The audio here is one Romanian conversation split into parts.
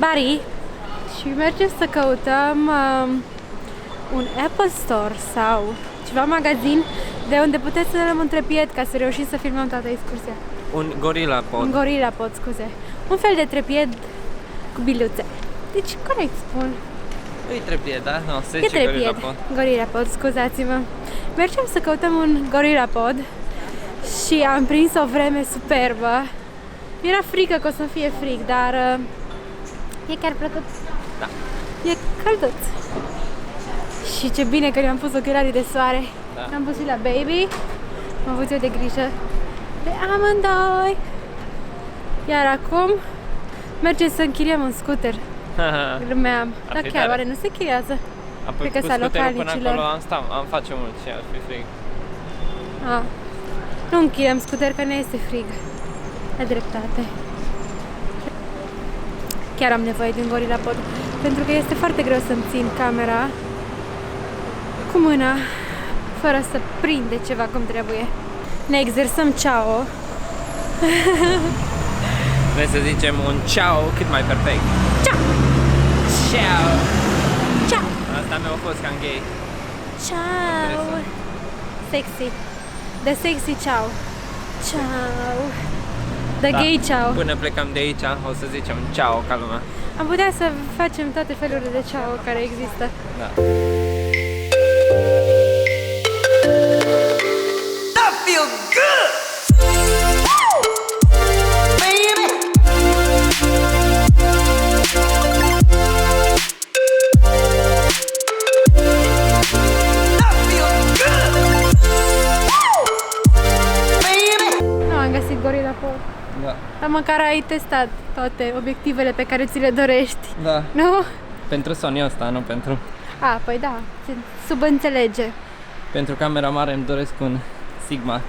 Bari și mergem să căutăm un Apple Store sau ceva magazin de unde puteți să luăm un trepied ca să reușim să filmăm toată excursia. Un Gorilla Pod. Un Gorilla Pod, scuze. Un fel de trepied cu biluțe. Deci, corect spun. E trepied, da? No, se E zice Gorilla trepied. Pod. Gorilla Pod, scuzați-mă. Mergem să căutăm un Gorilla Pod și am prins o vreme superbă. Mi-era frică că o să fie frig, dar e chiar plăcut. Da. E călduț. Și ce bine că ne-am pus ochelarii de soare. Da. Am pus și la baby. Am avut eu de grijă de amândoi. Iar acum mergem să închiriem un scooter. Glumeam. Ar Dar fi chiar tare. oare nu se chiriază? Apoi Cred că cu s-a scuterul până localnicilor. acolo am face mult și ar fi frig. Ah. Nu închiriem scooter că ne este frig. Ai dreptate. Chiar am nevoie de un Gorilla Pod pentru că este foarte greu să-mi țin camera cu mâna fără să prinde ceva cum trebuie. Ne exersăm ceao. Vrei să zicem un ciao cât mai perfect. Ciao! Ciao! Ciao! Asta mi-a fost cam gay. Ciao! Sexy. The sexy ciao. Ciao. The gay ciao. Până plecăm de aici o să zicem ciao ca lumea. Am putea să facem toate felurile de ciao care există. Da. That feel good. Baby. That feel good. Baby. Nu am găsit Gorilla Pod. Da. Dar măcar ai testat toate obiectivele pe care ți le dorești. Da. Nu? Pentru Sony ăsta, nu pentru... A, păi da, se subînțelege. Pentru camera mare îmi doresc un Sigma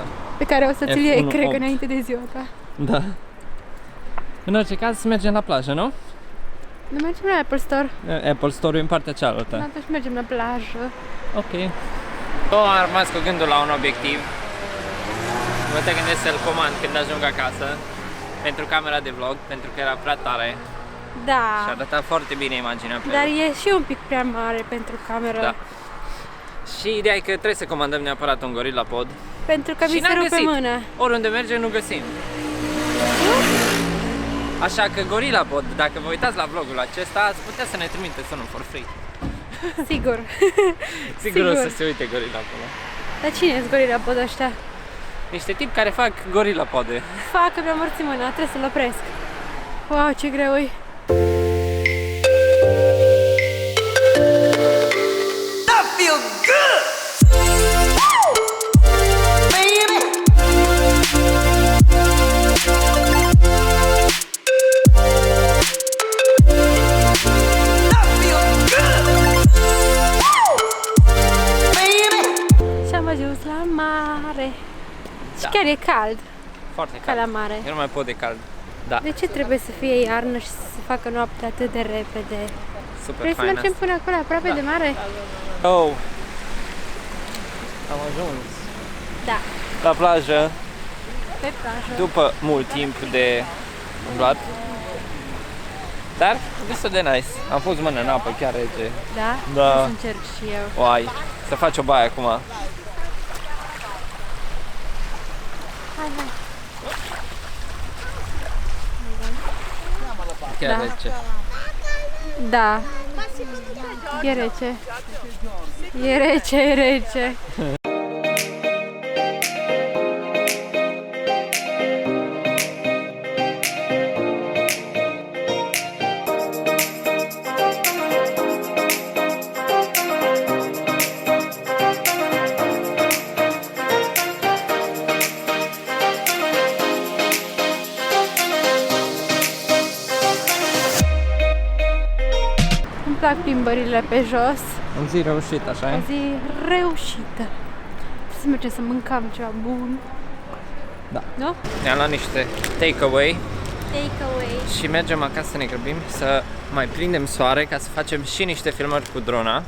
50-100. Pe care o să ți-l iei, F1.8. cred că înainte de ziua ta. Da. În orice caz, mergem la plajă, nu? Nu mergem la Apple Store? Apple Store-ul e în partea cealaltă. Atunci mergem la plajă. Ok. Eu am rămas cu gândul la un obiectiv. Mă te gândesc să-l comand când ajung acasă. Pentru camera de vlog, pentru că era prea tare. Da. Și arăta foarte bine imaginea pe Dar el. e și un pic prea mare pentru cameră. Da. Și ideea e că trebuie să comandăm neapărat un Gorilla Pod. Pentru că Și mi se n-am rupe găsit. mâna. Oriunde mergem, nu găsim. Așa că Gorilla Pod, dacă vă uitați la vlogul acesta, ați putea să ne trimiteți unul for free. Sigur. Sigur o să se uite Gorilla acolo. Dar cine e Gorilla Pod ăștia? Niște tipi care fac Gorilla Pode. Fac că mi-a mărțit mâna, trebuie să-l opresc. Wow, ce greu e. That feel good. Baby. That feel good. Baby. Și am ajuns la mare. Și Da. chiar e cald, Foarte ca cald. la mare. Eu nu mai pot de cald. Da, De ce trebuie să fie iarnă și să se facă noapte atât de repede? super Vrei să fain mergem asta. până acolo, aproape de mare? Oh. Am ajuns Da, la plajă pe plajă. după mult timp de umblat. Dar destul de nice. Am pus mâna în apă, chiar rece. Da? Da. O să încerc și eu. Oai, să faci o baie acum. Hai, hai. Chiar Da. rece. Da. E rece. E rece, e rece. Îmi plac plimbările pe jos. Un zi reușit, așa O e? zi reușită. Să mergem să mâncăm ceva bun. Da. Nu? Ne-am luat niște takeaway Takeaway. și mergem acasă să ne grăbim să mai prindem soare ca să facem și niște filmări cu drona.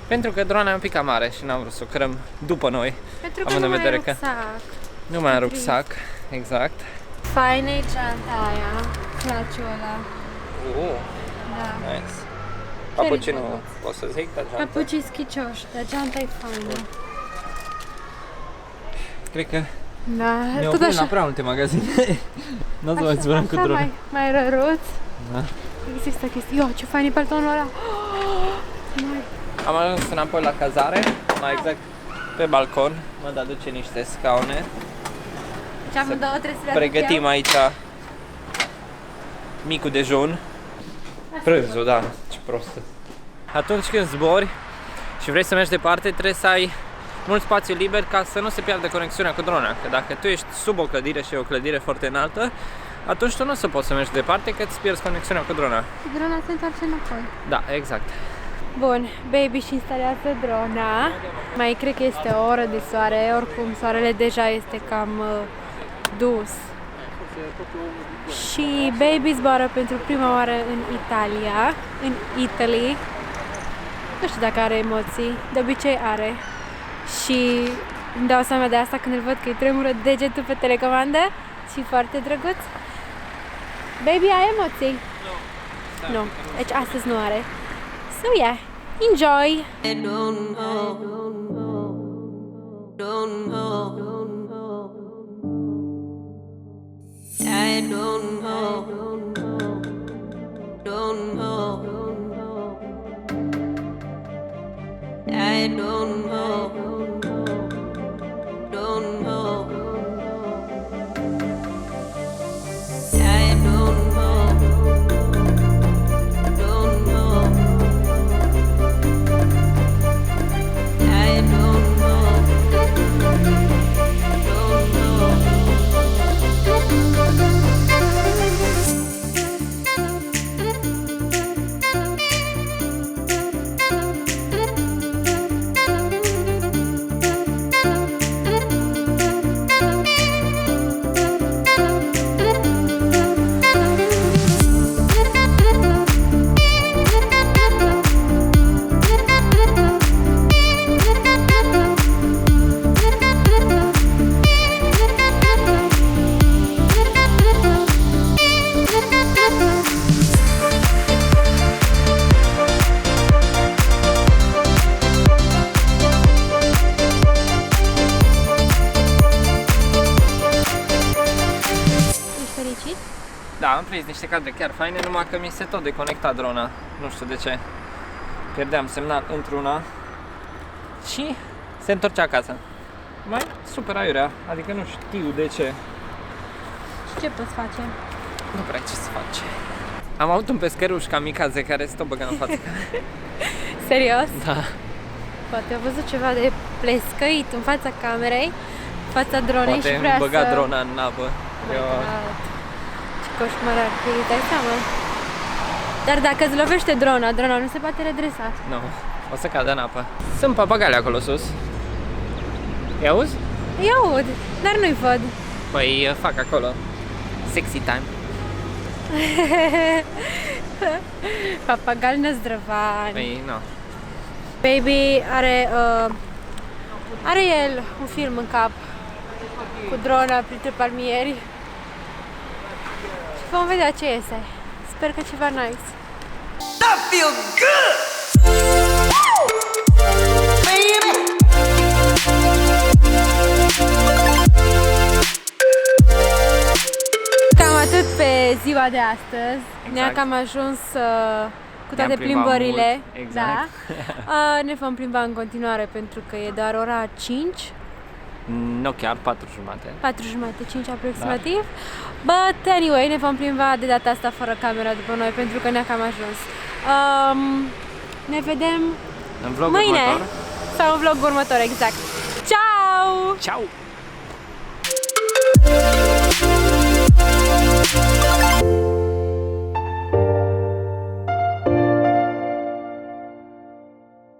Pentru că drona e un pic cam mare și n-am vrut să o cărăm după noi. Pentru că Având nu în mai vedere ai că rucsac. nu mai am Trist. rucsac, exact. Faină e geanta aia. claciul ăla. Da. Nice. Papucii nu drăguț. pot să zic, dar geanta. Papucii schicioși, dar geanta e faină. Cred că Da, ne tot oprim la așa. prea multe magazine. Nu o să mai zburăm cu Așa drone. mai răruț. Da. Există chestii. Io, ce fain e paltonul ăla. Mai. Am ajuns înapoi la cazare, mai exact pe balcon. Mă aduce niște scaune. Deci amândouă trebuie să le aduc Pregătim eu. aici micul dejun. Prânzul, da, ce prostă. Atunci când zbori și vrei să mergi departe, trebuie să ai mult spațiu liber ca să nu se piardă conexiunea cu drona. Că dacă tu ești sub o clădire și e o clădire foarte înaltă, atunci tu nu o să poți să mergi departe, că îți pierzi conexiunea cu drona. Și drona se întoarce înapoi. Da, exact. Bun, baby și instalează drona. Mai cred că este o oră de soare, oricum soarele deja este cam dus. Și baby zboară pentru prima oară în Italia, în Italy. Nu știu dacă are emoții, de obicei are. Și îmi dau seama de asta când îl văd că îi tremură degetul pe telecomandă și foarte drăguț. Baby, ai emoții? Nu, deci astăzi nu are. So yeah, enjoy! Da, am prins niște cadre chiar faine, numai că mi se tot deconecta drona. Nu știu de ce. Pierdeam semnal într-una și se întorcea acasă. Mai super aiurea, adică nu știu de ce. Și ce poți face? Nu prea ce să face. Am avut un pescăruș kamikaze care se tot băga în față. Serios? Da. Poate a văzut ceva de plescăit în fața camerei, în fața dronei Poate și îmi vrea băga să... drona în apă. Eu... Ce coșmar ar fi, dai seama? Dar dacă îți lovește drona, drona nu se poate redresa. Nu, o să cadă în apă. Sunt papagale acolo sus. Îi auzi? Îi aud, dar nu-i văd. Păi fac acolo. Sexy time. Papagal năzdrăvan. Păi nu. Baby are el un film în cap cu drona printre palmieri. Și vom vedea ce iese. Sper că ceva nice. That feel good! Baby! Cam atât pe ziua de astăzi. Exact. Ne-a cam ajuns cu toate Ne-am plimbat plimbările. mult, exact. Da. Ne vom plimba în continuare pentru că e doar ora 5, Nu chiar, 4:30. 4:30, 5 aproximativ. But anyway, ne vom plimba de data asta fără camera după noi pentru că ne-a cam ajuns. Ne vedem În vlogul mâine următor. sau în vlogul următor, exact. Ciao! Ciao!